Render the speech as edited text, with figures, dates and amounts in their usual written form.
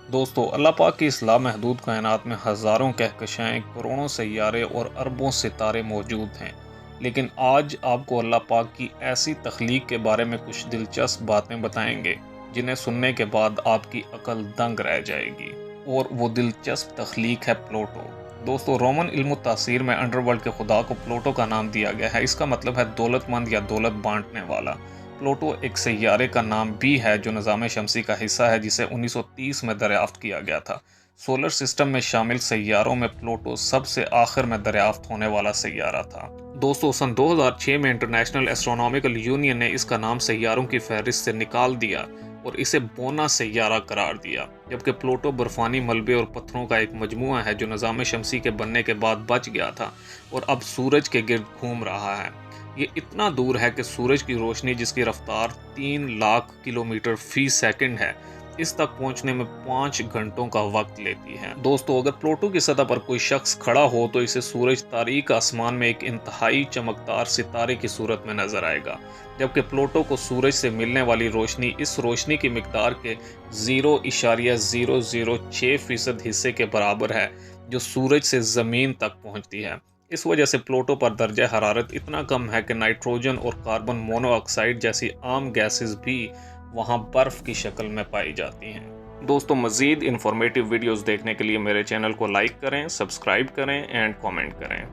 दोस्तों, अल्लाह पाक की इस लामहदूद कायनात में हज़ारों कहकशाएँ, करोड़ों सैयारे और अरबों सितारे मौजूद हैं। लेकिन आज आपको अल्लाह पाक की ऐसी तख्लीक के बारे में कुछ दिलचस्प बातें बताएंगे, जिन्हें सुनने के बाद आपकी अकल दंग रह जाएगी। और वो दिलचस्प तख्लीक है प्लूटो। दोस्तों, रोमन इल्म तासीर में अंडरवर्ल्ड के खुदा को प्लूटो का नाम दिया गया है। इसका मतलब है दौलतमंद या दौलत बांटने वाला। प्लूटो एक सैयारे का नाम भी है जो निज़ाम शमसी का हिस्सा है, जिसे 1930 में दरियाफ्त किया गया था। सोलर सिस्टम में शामिल सैयारों में प्लूटो सबसे आखिर में दरियाफ्त होने वाला सैयारा था। दोस्तों, सन 2006 में इंटरनेशनल एस्ट्रोनॉमिकल यूनियन ने इसका नाम सैयारों की फहरिस्त से निकाल दिया और इसे बोना सैयारा करार दिया। जबकि प्लूटो बर्फानी मलबे और पत्थरों का एक मजमूआ है जो निज़ाम शमसी के बनने के बाद बच गया था और अब सूरज के गिर्द घूम रहा है। ये इतना दूर है कि सूरज की रोशनी, जिसकी रफ्तार 3 लाख किलोमीटर फी सेकंड है, इस तक पहुंचने में 5 घंटों का वक्त लेती है। दोस्तों, अगर प्लूटो की सतह पर कोई शख्स खड़ा हो तो इसे सूरज तारीक आसमान में एक इंतहाई चमकदार सितारे की सूरत में नजर आएगा। जबकि प्लूटो को सूरज से मिलने वाली रोशनी इस रोशनी की मिकदार के 0.006% हिस्से के बराबर है, जो सूरज से ज़मीन तक पहुंचती है। इस वजह से प्लूटो पर दर्जा हरारत इतना कम है कि नाइट्रोजन और कार्बन मोनोऑक्साइड जैसी आम गैसेस भी वहाँ बर्फ़ की शक्ल में पाई जाती हैं। दोस्तों, मज़ीद इंफॉर्मेटिव वीडियोस देखने के लिए मेरे चैनल को लाइक करें, सब्सक्राइब करें एंड कमेंट करें।